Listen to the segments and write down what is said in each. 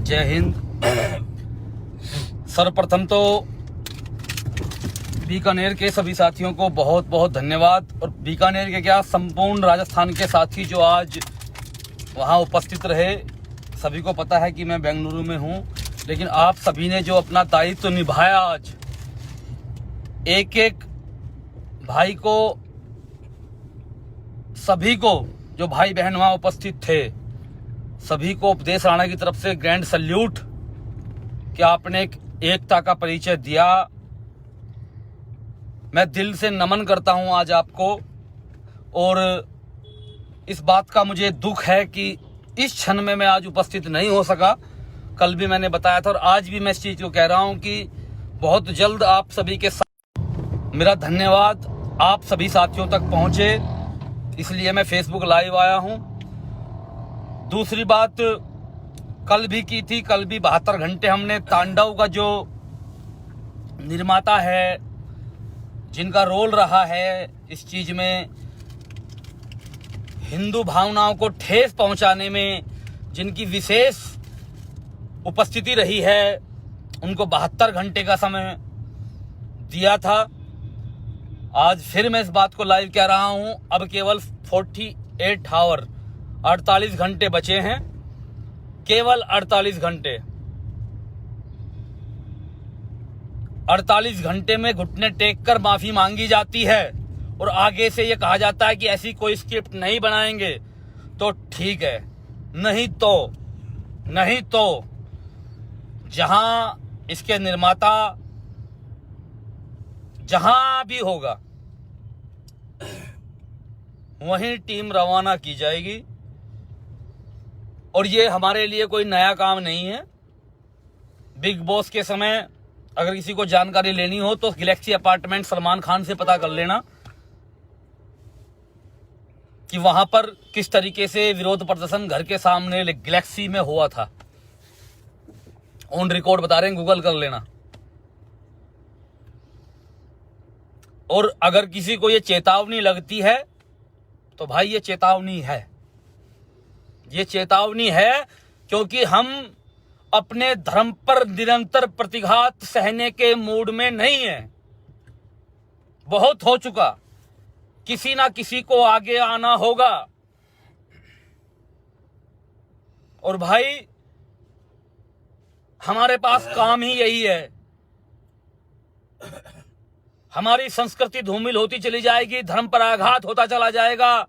जय हिंद। सर्वप्रथम तो बीकानेर के सभी साथियों को बहुत बहुत धन्यवाद, और बीकानेर के क्या संपूर्ण राजस्थान के साथी जो आज वहाँ उपस्थित रहे। सभी को पता है कि मैं बेंगलुरु में हूँ, लेकिन आप सभी ने जो अपना दायित्व निभाया, आज एक एक भाई को, सभी को जो भाई बहन वहाँ उपस्थित थे, सभी को उपदेश राणा की तरफ से ग्रैंड सल्यूट कि आपने एक एकता का परिचय दिया। मैं दिल से नमन करता हूं आज आपको, और इस बात का मुझे दुख है कि इस क्षण में मैं आज उपस्थित नहीं हो सका। कल भी मैंने बताया था और आज भी मैं इस चीज़ को कह रहा हूं कि बहुत जल्द आप सभी के साथ मेरा धन्यवाद आप सभी साथियों तक पहुंचे, इसलिए मैं फेसबुक लाइव आया हूं। दूसरी बात कल भी की थी, कल भी 72 घंटे हमने तांडव का जो निर्माता है, जिनका रोल रहा है इस चीज में, हिंदू भावनाओं को ठेस पहुंचाने में जिनकी विशेष उपस्थिति रही है, उनको 72 घंटे का समय दिया था। आज फिर मैं इस बात को लाइव कह रहा हूं। अब केवल 48 आवर 48 घंटे बचे हैं, केवल 48 घंटे। 48 घंटे में घुटने टेक कर माफी मांगी जाती है और आगे से ये कहा जाता है कि ऐसी कोई स्क्रिप्ट नहीं बनाएंगे, तो ठीक है। नहीं तो जहां इसके निर्माता जहां भी होगा वहीं टीम रवाना की जाएगी। और ये हमारे लिए कोई नया काम नहीं है। बिग बॉस के समय अगर किसी को जानकारी लेनी हो तो गैलेक्सी अपार्टमेंट सलमान खान से पता कर लेना कि वहां पर किस तरीके से विरोध प्रदर्शन घर के सामने गैलेक्सी में हुआ था। ऑन रिकॉर्ड बता रहे हैं, गूगल कर लेना। और अगर किसी को ये चेतावनी लगती है तो भाई ये चेतावनी है, ये चेतावनी है, क्योंकि हम अपने धर्म पर निरंतर प्रतिघात सहने के मूड में नहीं हैं। बहुत हो चुका, किसी ना किसी को आगे आना होगा। और भाई हमारे पास काम ही यही है। हमारी संस्कृति धूमिल होती चली जाएगी, धर्म पर आघात होता चला जाएगा।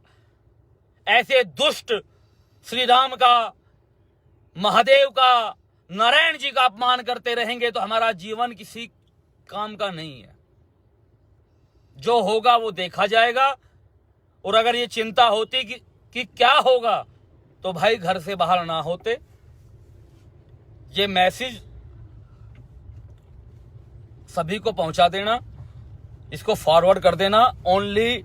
ऐसे दुष्ट श्री राम का, महादेव का, नारायण जी का अपमान करते रहेंगे तो हमारा जीवन किसी काम का नहीं है। जो होगा वो देखा जाएगा। और अगर ये चिंता होती कि क्या होगा, तो भाई घर से बाहर ना होते। ये मैसेज सभी को पहुंचा देना, इसको फॉरवर्ड कर देना। ओनली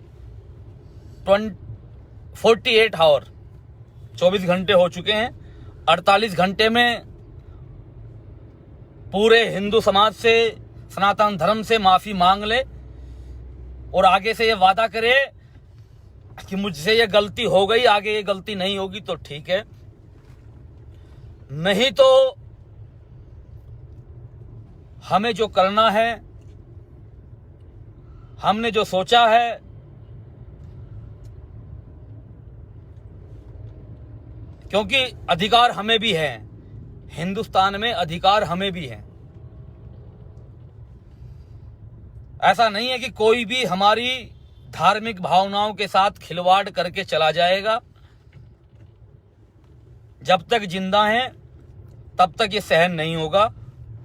48 आवर 24 घंटे हो चुके हैं। 48 घंटे में पूरे हिंदू समाज से, सनातन धर्म से माफी मांग ले और आगे से ये वादा करे कि मुझसे ये गलती हो गई, आगे ये गलती नहीं होगी, तो ठीक है। नहीं तो हमें जो करना है, हमने जो सोचा है, क्योंकि अधिकार हमें भी है, हिंदुस्तान में अधिकार हमें भी है। ऐसा नहीं है कि कोई भी हमारी धार्मिक भावनाओं के साथ खिलवाड़ करके चला जाएगा। जब तक जिंदा हैं तब तक ये सहन नहीं होगा।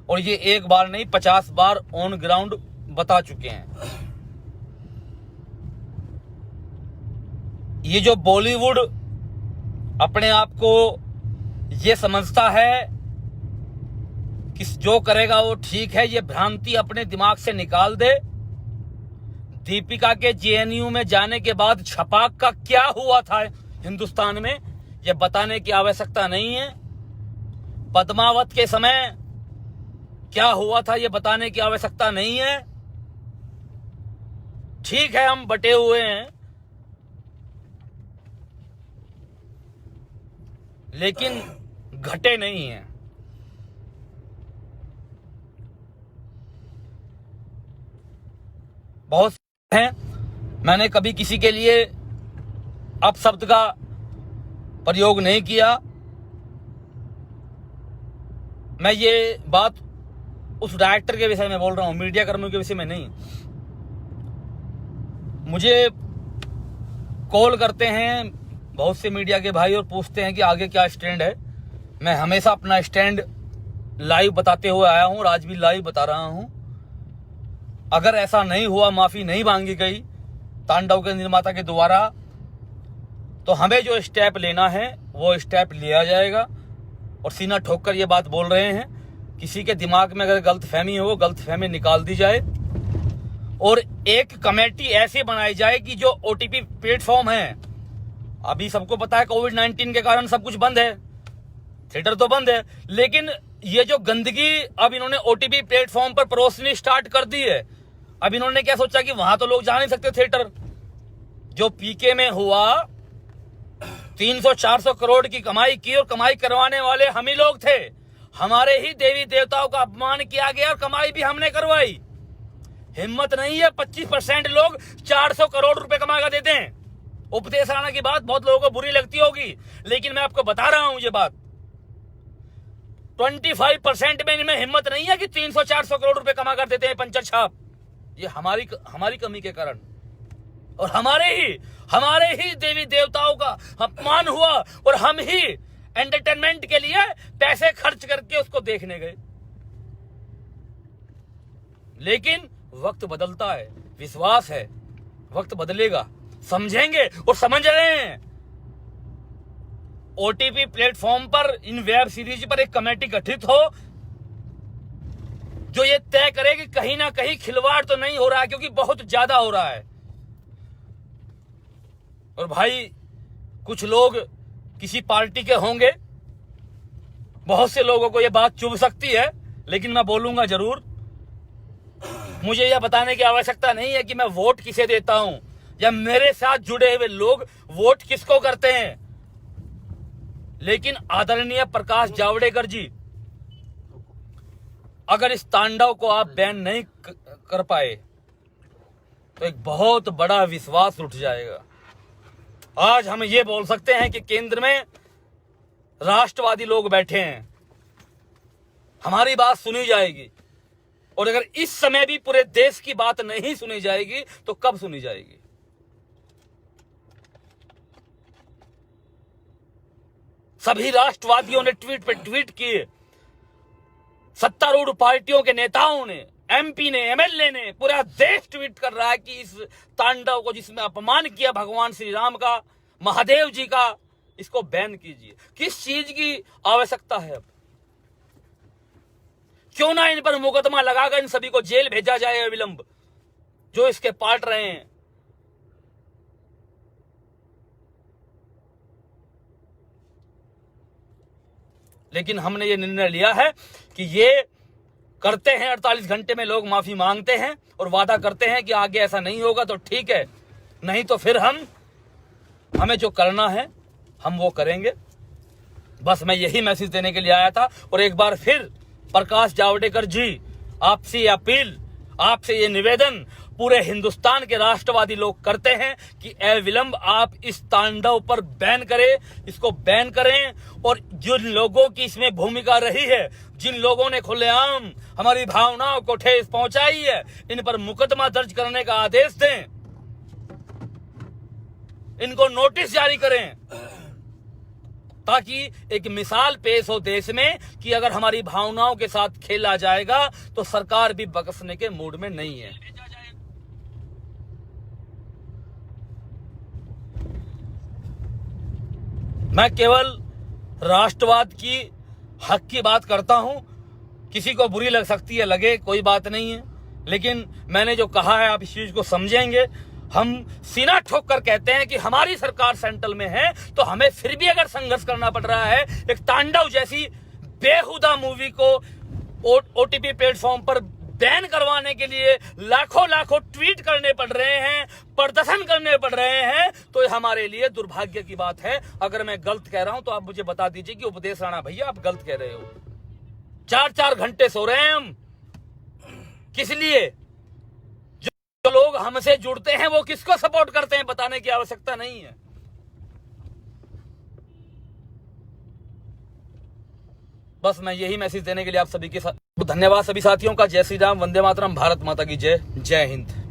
और ये एक बार नहीं, 50 बार ऑन ग्राउंड बता चुके हैं। ये जो बॉलीवुड अपने आप को ये समझता है कि जो करेगा वो ठीक है, ये भ्रांति अपने दिमाग से निकाल दे। दीपिका के जेएनयू में जाने के बाद छपाक का क्या हुआ था हिंदुस्तान में, ये बताने की आवश्यकता नहीं है। पद्मावत के समय क्या हुआ था ये बताने की आवश्यकता नहीं है। ठीक है, हम बटे हुए हैं, लेकिन घटे नहीं हैं। बहुत हैं, मैंने कभी किसी के लिए अपशब्द का प्रयोग नहीं किया। मैं ये बात उस डायरेक्टर के विषय में बोल रहा हूं, मीडिया कर्मियों के विषय में नहीं। मुझे कॉल करते हैं बहुत से मीडिया के भाई और पूछते हैं कि आगे क्या स्टैंड है। मैं हमेशा अपना स्टैंड लाइव बताते हुए आया हूं और आज भी लाइव बता रहा हूं। अगर ऐसा नहीं हुआ, माफी नहीं मांगी गई तांडव के निर्माता के द्वारा, तो हमें जो स्टेप लेना है वो स्टेप लिया जाएगा। और सीना ठोक कर ये बात बोल रहे हैं, किसी के दिमाग में अगर गलतफहमी हो, गलतफहमी निकाल दी जाए और एक कमेटी ऐसे बनाई जाए कि जो ओटीपी प्लेटफॉर्म है, अभी सबको पता है कोविड-19 के कारण सब कुछ बंद है, थिएटर तो बंद है, लेकिन ये जो गंदगी अब इन्होंने ओटीपी प्लेटफॉर्म पर परोसनी स्टार्ट कर दी है। अब इन्होंने क्या सोचा कि वहां तो लोग जा नहीं सकते थिएटर। जो पीके में हुआ 300-400 करोड़ की कमाई की और कमाई करवाने वाले हम ही लोग थे। हमारे ही देवी देवताओं का अपमान किया गया और कमाई भी हमने करवाई। हिम्मत नहीं है 25% लोग 400 करोड़ रुपए कमा कर देते हैं। उपदेश राणा की बात बहुत लोगों को बुरी लगती होगी, लेकिन मैं आपको बता रहा हूं ये बात, 25% में इनमें हिम्मत नहीं है कि 300-400 करोड़ रुपए कमा कर देते हैं पंचर छाप। ये हमारी कमी के कारण और हमारे ही देवी देवताओं का अपमान हुआ और हम ही एंटरटेनमेंट के लिए पैसे खर्च करके उसको देखने गए। लेकिन वक्त बदलता है, विश्वास है वक्त बदलेगा, समझेंगे और समझ रहे हैं। ओटीपी प्लेटफॉर्म पर इन वेब सीरीज पर एक कमेटी गठित हो जो ये तय करे कि कहीं ना कहीं खिलवाड़ तो नहीं हो रहा है, क्योंकि बहुत ज्यादा हो रहा है। और भाई कुछ लोग किसी पार्टी के होंगे, बहुत से लोगों को यह बात चुभ सकती है, लेकिन मैं बोलूंगा जरूर। मुझे यह बताने की आवश्यकता नहीं है कि मैं वोट किसे देता हूं या मेरे साथ जुड़े हुए लोग वोट किसको करते हैं, लेकिन आदरणीय प्रकाश जावड़ेकर जी, अगर इस तांडव को आप बैन नहीं कर पाए तो एक बहुत बड़ा विश्वास उठ जाएगा। आज हम ये बोल सकते हैं कि केंद्र में राष्ट्रवादी लोग बैठे हैं, हमारी बात सुनी जाएगी। और अगर इस समय भी पूरे देश की बात नहीं सुनी जाएगी तो कब सुनी जाएगी? सभी राष्ट्रवादियों ने ट्वीट पे ट्वीट किए, सत्तारूढ़ पार्टियों के नेताओं ने, एमपी ने, एमएलए ने, पूरा देश ट्वीट कर रहा है कि इस तांडव को, जिसमें अपमान किया भगवान श्री राम का, महादेव जी का, इसको बैन कीजिए। किस चीज की आवश्यकता है? अब क्यों ना इन पर मुकदमा लगाकर इन सभी को जेल भेजा जाए अविलंब, जो इसके पार्ट रहे हैं। लेकिन हमने ये निर्णय लिया है कि ये करते हैं 48 घंटे में लोग माफी मांगते हैं और वादा करते हैं कि आगे ऐसा नहीं होगा तो ठीक है, नहीं तो फिर हमें जो करना है हम वो करेंगे। बस मैं यही मैसेज देने के लिए आया था। और एक बार फिर प्रकाश जावड़ेकर जी, आपसे अपील, आपसे ये निवेदन पूरे हिंदुस्तान के राष्ट्रवादी लोग करते हैं कि अविलंब आप इस तांडव पर बैन करें, इसको बैन करें। और जिन लोगों की इसमें भूमिका रही है, जिन लोगों ने खुलेआम हमारी भावनाओं को ठेस पहुंचाई है, इन पर मुकदमा दर्ज करने का आदेश दें, इनको नोटिस जारी करें, ताकि एक मिसाल पेश हो देश में कि अगर हमारी भावनाओं के साथ खेला जाएगा तो सरकार भी बख्शने के मूड में नहीं है। मैं केवल राष्ट्रवाद की हक की बात करता हूं। किसी को बुरी लग सकती है, लगे, कोई बात नहीं है, लेकिन मैंने जो कहा है आप इस चीज को समझेंगे। हम सीना ठोक कर कहते हैं कि हमारी सरकार सेंट्रल में है तो हमें फिर भी अगर संघर्ष करना पड़ रहा है, एक तांडव जैसी बेहुदा मूवी को ओटीपी प्लेटफॉर्म पर बैन करवाने के लिए लाखों ट्वीट करने पड़ रहे हैं, प्रदर्शन करने पड़ रहे हैं, तो हमारे लिए दुर्भाग्य की बात है। अगर मैं गलत कह रहा हूं तो आप मुझे बता दीजिए कि उपदेश राणा भैया आप गलत कह रहे हो। 4-4 घंटे सो रहे हैं हम, किस लिए? जो लोग हमसे जुड़ते हैं वो किसको सपोर्ट करते हैं बताने की आवश्यकता नहीं है। बस मैं यही मैसेज देने के लिए आप सभी के साथ धन्यवाद सभी साथियों का। जय श्री राम, वंदे मातरम, भारत माता की जय, जय हिंद।